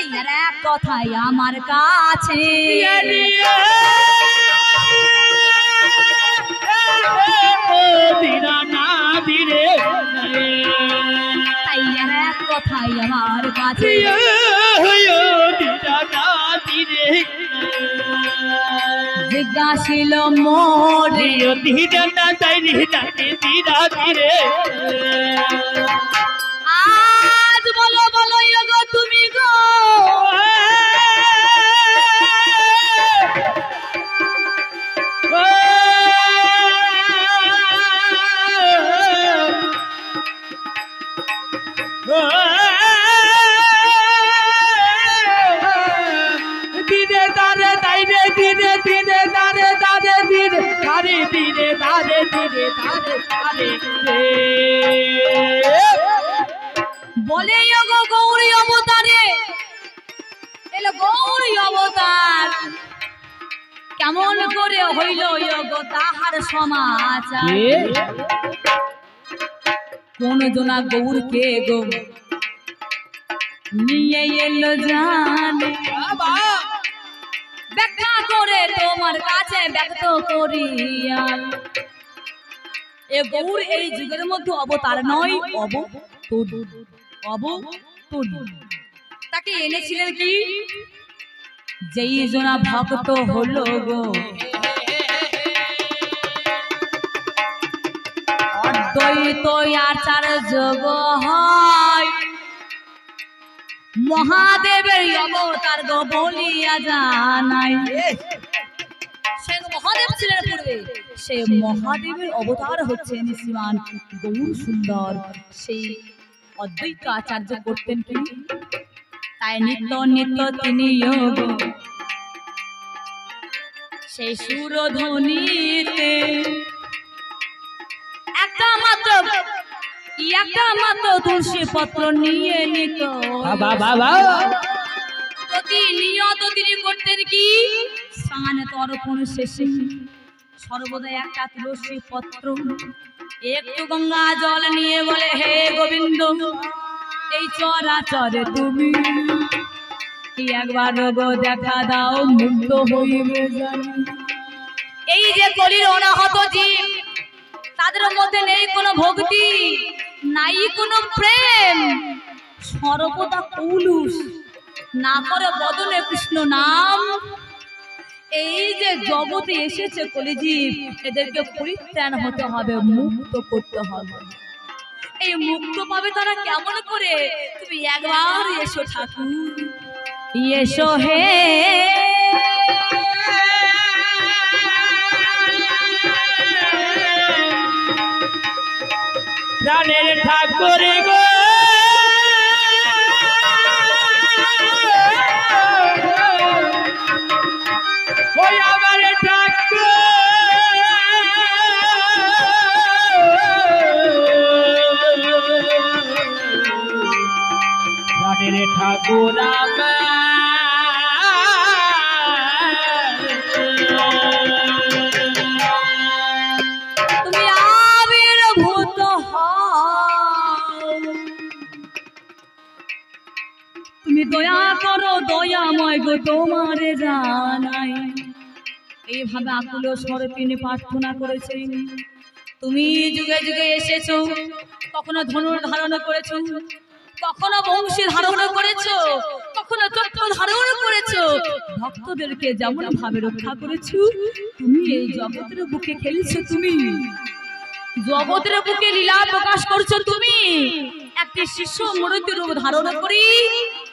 তাই আর এক কথাই আমার কাছে তাই আর এক কথাই আমার কাছে জিজ্ঞাসিল মোরে আজ বলো বলো গো তুমি গো বলে গো গৌরী অবতারে এলো গৌরী অবতার কেমন করে হইল গো তাহার সমাচার কোন জনা গৌরকে গো নিয়ে এলো জানে ব্যাখ্যা করে তোমার কাছে ব্যক্ত করিয়া এ গৌর এই যুগের মধ্যে অবতার নয় তাকে এনেছিলেন কি যেই জনা ভক্ত হলো গো অদ্বৈত আচার্য গো হয় মহাদেবের অবতার গো বলিয়া জানাই সে মহাদেব ছিলেন পূর্বে সে মহাদেবের অবতার হচ্ছেন শ্রীমান গৌর সুন্দর সেই অদ্বৈত আচার্য করতেন কি তাই নিত্য নিত্য তিনি সেই সুরধ্বনিতে একটা মাত্র তুলসী পত্র নিয়ে নিত প্রতিনিয়ত তিনি করতেন কি স্নানে তর্পণ শেষে সর্বদা একটা তুলসী পত্র একটু গঙ্গা জল নিয়ে বলে হে গোবিন্দ এই চরাচরে তুমি একবার গো দেখা দাও মুগ্ধ হইবে জানি এই যে কলির অনাহত জীব তাদের মধ্যে নেই কোনো ভক্তি নাই কোনো প্রেম সর্বদা কৌলুস না করে বদনে কৃষ্ণ নাম এই যে জগতে এসেছে কলিজীব এদেরকে পরিত্রাণ হতে হবে মুক্ত করতে হবে এই মুক্ত পাবে তারা কেমন করে তুমি একবার এসো ঠাকুর এসো হে প্রাণের ঠাকুর গো ওই আমার ঠাকুর প্রাণের ঠাকুর তুমি দয়া করো দয়াময় গো তোমারে জানাই এইভাবে আকুল স্বরে তিনি প্রার্থনা করেছেন তুমি যুগে যুগে এসেছো কখনো ধনুর ধারণ করেছো কখনো বংশী ধারণ করেছো কখনো চক্র ধারণ করেছো ভক্তদেরকে যেমন ভাবে রক্ষা করেছো তুমি এই জগতের বুকে খেলছো তুমি জগতের বুকে লীলা প্রকাশ করছো তুমি একটি শিশু মূর্তি রূপ ধারণ করি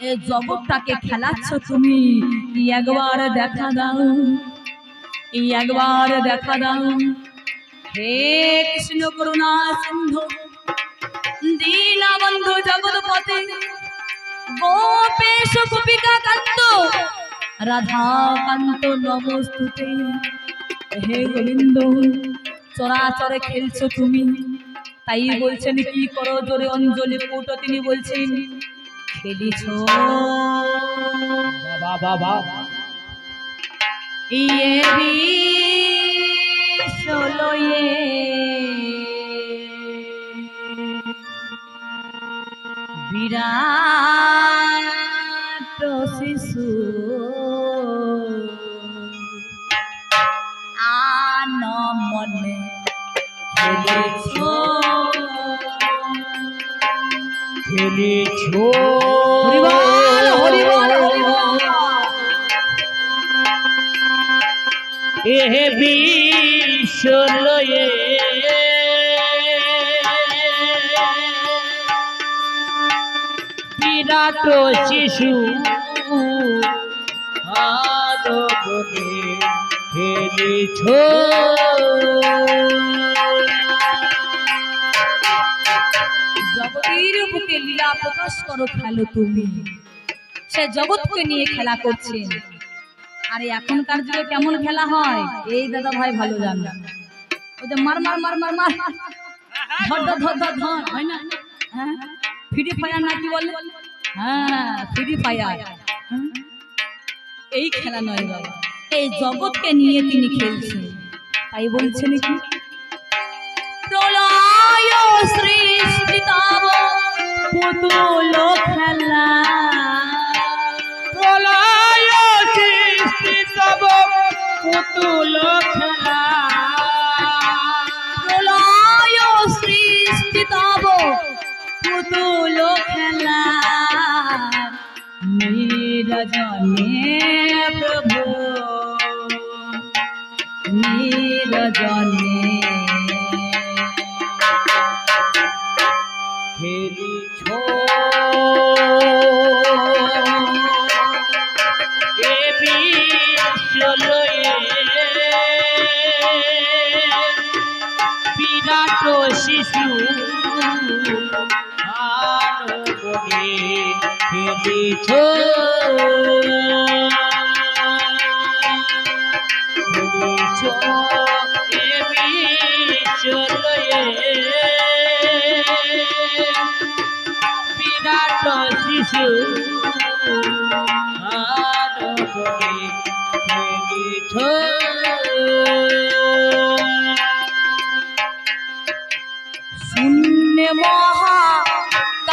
এই জগৎটাকে খেলাচ্ছ তুমি একবার দেখা দাও একবার দেখা দাও হে কৃষ্ণ করুণা সিন্ধু দীনবন্ধু জগৎপতে গোপেশ গোপিকা কান্ত রাধা কান্ত নমস্তুতে হে গোবিন্দ চরাচরে খেলছো তুমি তাই বলছেন কি করো জোরে অঞ্জলি পুটো তিনি বলছেন খেলিছ বাবা ইয়ে বিশ্বলয়ে বিরাট শিশু আন মনে খেলেছ খেলেছো হরিবল হরিবল হরিবল এ বিশ্বলয়ে বিরাট শিশু আদবনে খেলেছো জগতের বুকে লীলা প্রকাশ করো খেলো তুমি সে জগৎকে নিয়ে খেলা করছেন আর এখনকার যুগে কেমন খেলা হয় এই দাদা ভাই ভালো জানে ওই যে মার মার মার মার মার ধর ধর ধর ধর ধর হয় না হ্যাঁ ফ্রি ফায়ার নাকি বলে হ্যাঁ ফ্রি ফায়ার এই খেলা নয় বাবা এই জগৎকে নিয়ে তিনি খেলছেন তাই বলছেন কি প্রলয় সৃষ্টি তব পুতুল খেলা প্রলয় সৃষ্টি তব পুতুল খেলা প্রলয় সৃষ্টি তব পুতুল খেলা নিরজনে প্রভু নিরজনে খেলিছো এ বিশ্বলয়ে বিরাট শিশু আনবনে খেলিছো খেলিছো এ বিশ্বলয়ে বিরাট শিশু আনবনে খেলিছো শূন্য মহাকাশে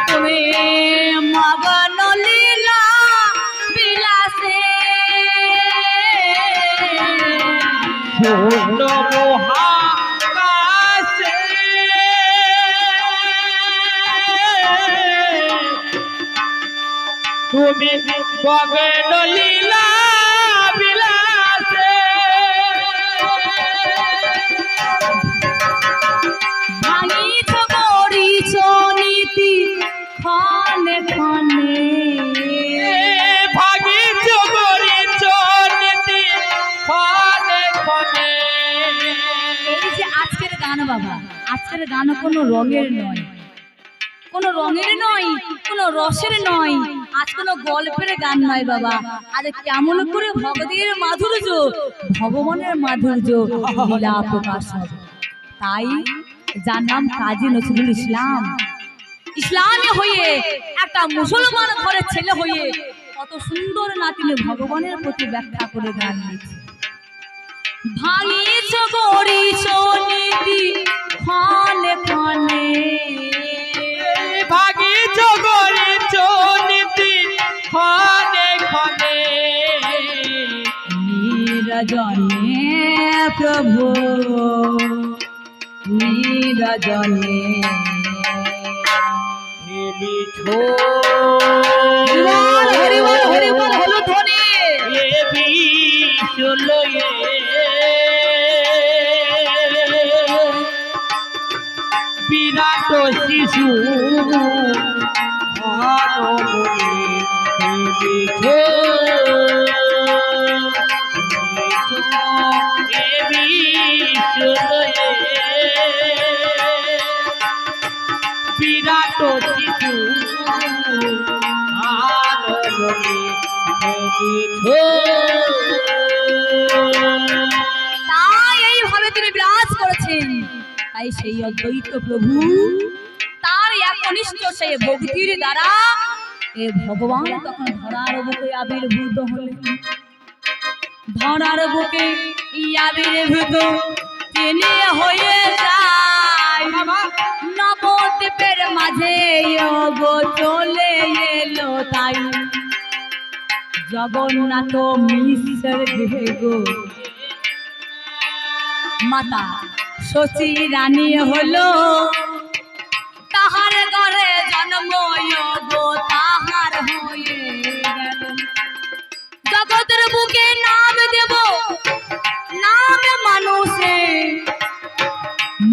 তুমি মগন লীলা বিলাসে পূর্ণ মহাকাশে তুমি গগন লীলা বিলাসে ভাঙিছ করিছ নীতি ক্ষণে ক্ষণে ভাগিছ করিছ নীতি ক্ষণে ক্ষণে এই যে আজকের গান বাবা আজকের গান কোনো রঙের নয় কোনো রঙের নয় কোনো রসের নয় আজ কোনো গল্পের গান নয় বাবা আজ কেমন করে ভগতের মাধুর্য ভগবানের মাধুর্য লীলা প্রকাশ হবে তাই যার নাম কাজী নজরুল ইসলাম ইসলামী হয়ে একটা মুসলমান ঘরের ছেলে হয়ে কত সুন্দর না তিনি ভগবানের প্রতি ব্যাখ্যা করে গান লিখছে ভাঙিছ করিছ নীতি ক্ষণে ক্ষণে ভাগিছ করিছ নীতি ক্ষণে ক্ষণে নিরজনে প্রভু নিরজনে খেলিছো হরিবল হরিবল হরিবল হলো ধ্বনি এ বিশ্বলয়ে বিরাট শিশু আনবনে খেলিছো এ বিশ্বলয়ে বিরাট শিশু আনবনে খেলিছো তাই এইভাবে তিনি বিরাজ করেছেন তাই সেই অদ্বৈত প্রভু তার একনিষ্ঠ সেই ভক্তির দ্বারা এ ভগবান তখন ধরার বুকে আবির্ভূত হলেন ধরার বুকে আবির্ভূত তিনি হয়ে যায় নবদ্বীপের মাঝে গো চলে এলো তাই জগন্নাথ মিশ্র দেহে গো মাতা শচী রানী হলো তাহার ঘরে জন্ম গো তাহার হয়ে গেল জগতের বুকে নাম দেব নাম মানুষে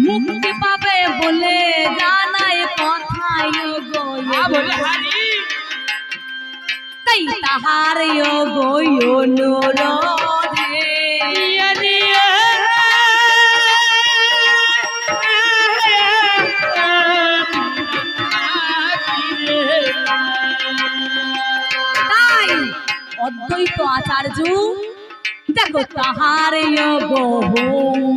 মুক্তি পাবে বলে জানায় কথায় গো তাই তাহার গো অনুরোধে তাই অদ্বৈত আচার্য দেখো তাহার বহুকারে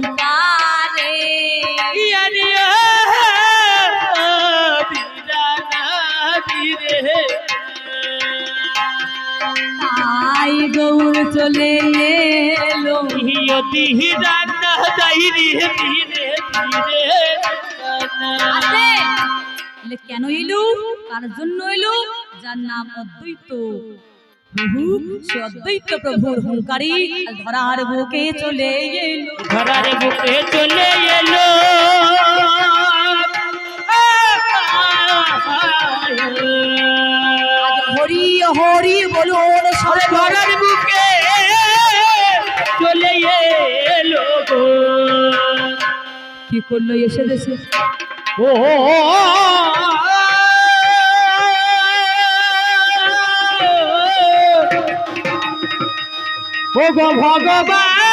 তাই গৌর চলে এলো আছে কেন এলো কার জন্য এলো যার নাম অদ্বৈত প্রভু সে অদ্বৈত প্রভুর হুঙ্কারি ধরার বুকে চলে এলো ধরার বুকে চলে এলো হরি হরি বলুন সরে ধরার বুকে চলে এলো কি করলো এসে দেশে ও গো ভগবান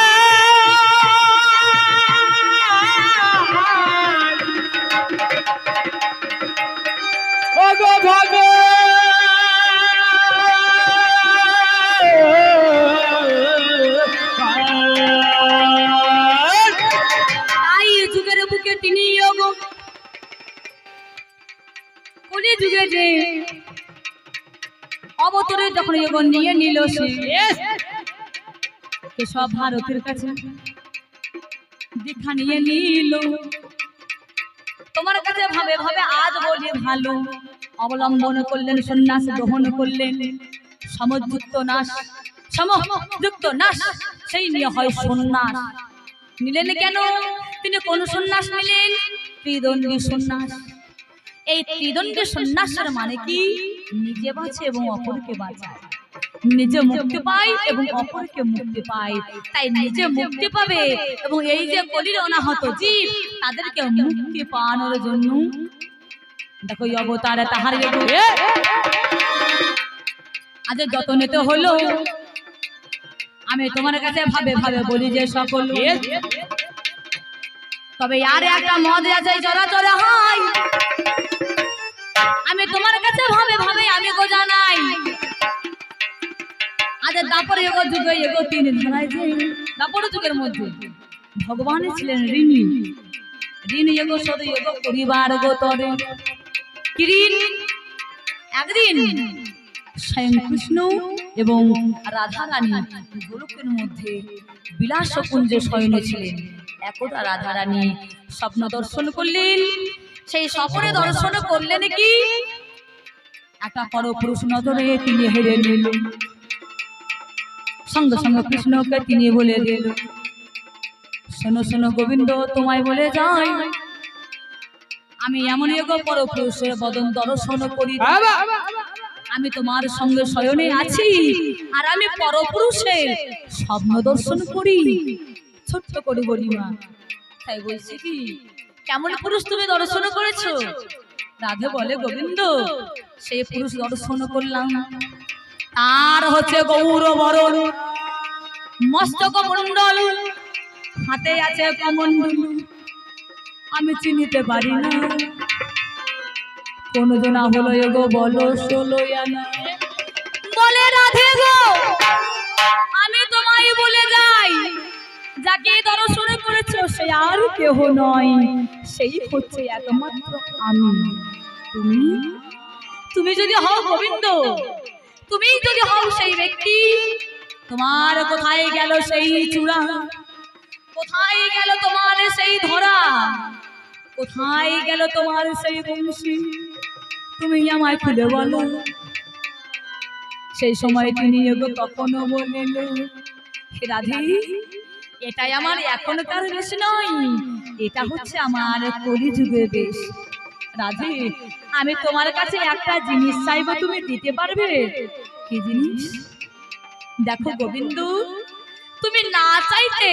ও গো তাই যুগের বুকে তিনি কলি যুগে যে অবতরে যখন নিয়ে নিল সে সব ভারতের কাছে দীক্ষা নিয়ে নিল তোমার কাছে ভাবে ভাবে আজ বলি ভালো অবলম্বন করলেন সন্ন্যাস গ্রহণ করলেন সমযুক্ত নাশ সেই নিয়ে হয় সন্ন্যাস নিলেন কেন তিনি কোন সন্ন্যাস নিলেন ত্রিদণ্ডী সন্ন্যাস এই ত্রিদণ্ডী সন্ন্যাসের মানে কি নিজে বাঁচে এবং অপরকে বাঁচায় নিজে মুক্তি পায় এবং অপরকে মুক্তি পায় তাই নিজে মুক্তি পাবে এবং এই যে কলির অনাহত জীব তাদেরকে মুক্তি পাওয়ানোর জন্য দেখো এই অবতারে তাহার আজ যত নিতে হলো আমি তোমার কাছে ভাবে ভাবে বলি যে সকল তবে আর একটা মদ আছে চলাচলে হয় আমি তোমার কাছে ভাবে ভাবে আমি গো জানাই আজ দাপর যুগে তিন ধারায় যে দাপর যুগের মধ্যে ভগবান ছিলেন ঋণী শোধ পরিবার গোতরে কিরিন একদিন স্বয়ং কৃষ্ণ এবং রাধা রানী গোলকের মধ্যে বিলাস কুঞ্জে শয়নে ছিলেন একদা রাধা রানী স্বপ্ন দর্শন করলেন সেই স্বপ্নে দর্শন করলেন কি একটা পরপুরুষ নজরে তিনি হেরে নিলেন সঙ্গে সঙ্গে কৃষ্ণকে তিনি বলে দিল শোনো শোনো গোবিন্দ তোমায় বলে যাই আমি এমন এক পরপুরুষের বদন দর্শন করি আমি তোমার সঙ্গে শয়নে আছি আর আমি পরপুরুষের স্বপ্ন দর্শন করি ছোট্ট করে বলি মা তাই বলছি কি কেমন পুরুষ তুমি দর্শন করেছো রাধে বলে গোবিন্দ সেই পুরুষ দর্শন করলাম তার হচ্ছে গৌর বরণ মস্তক মণ্ডল হাতে আছে কমণ্ডল আমি চিনিতে পারি না কোন জনা হলো এগো বলো ষোলো আনা বলে রাধে গো আমি তোমায় বলে যাই যাকে দর্শন করেছো সে আর কেহ নয় সেই হচ্ছে একমাত্র আমি তুমি যদি হও গোবিন্দ তুমি যদি হও সেই ব্যক্তি তোমার কোথায় গেল সেই চূড়া, কোথায় গেল তোমার সেই ধরা, কোথায় গেল তোমার সেই বংশী, তুমি আমায় খুলে বলো। সেই সময় তিনি তখনও বললেন, হে রাধে, এটাই আমার এখনকার বেশ নয়, এটা হচ্ছে আমার কলিযুগের বেশ। রাধে, আমি তোমার কাছে একটা জিনিস চাইবো, তুমি দিতে পারবে? কি জিনিস? দেখো গোবিন্দ, তুমি না চাইতে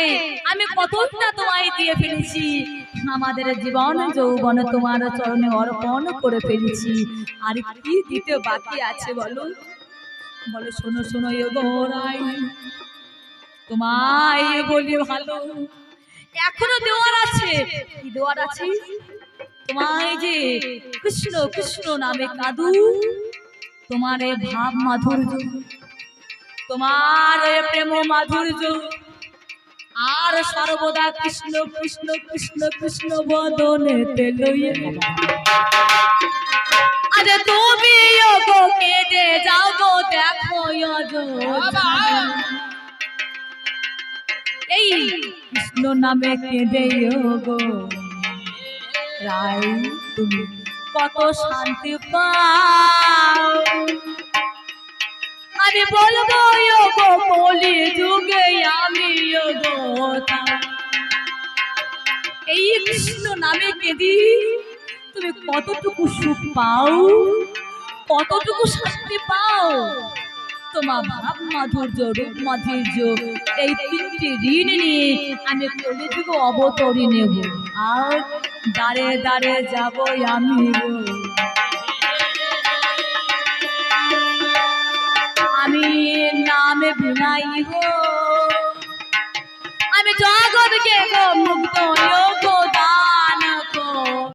আমি কতটা তোমায় দিয়ে ফেলেছি, আমাদের জীবন যৌবন তোমার চরণে অর্পণ করে ফেলেছি, আর কি দিতে বাকি আছে বলো? বলে শোনো শোনো গোরাই, তোমায় বলি ভালো, এখনো দেওয়ার আছে। কি দেওয়ার আছে? তোমায় যে কৃষ্ণ কৃষ্ণ নামে কাঁদু, তোমার এ ভাব মাধুর্য, তোমার প্রেম মাধুর্য, আর সর্বদা কৃষ্ণ কৃষ্ণ কৃষ্ণ কৃষ্ণ বদনে লইয়ে, আরে তুমি গো কেঁদে যাও গো, দেখো এই কৃষ্ণ নামে কেঁদে গো রাই, তুমি কত শান্তি পাও। আমি বলবো গো কলি যুগে আমি গো, এই কৃষ্ণ নামে কেঁদি তুমি কতটুকু সুখ পাও, কতটুকু শান্তি পাও। তোমার ভাব মাধুর্য, রূপ মাধুর্য, এই তিনটি ঋণ নিয়ে আমি কলিযুগ অবতরী নেব, আর দাঁড়ে দাঁড়ে যাব আমি গো। আমি নামে বিনাই গো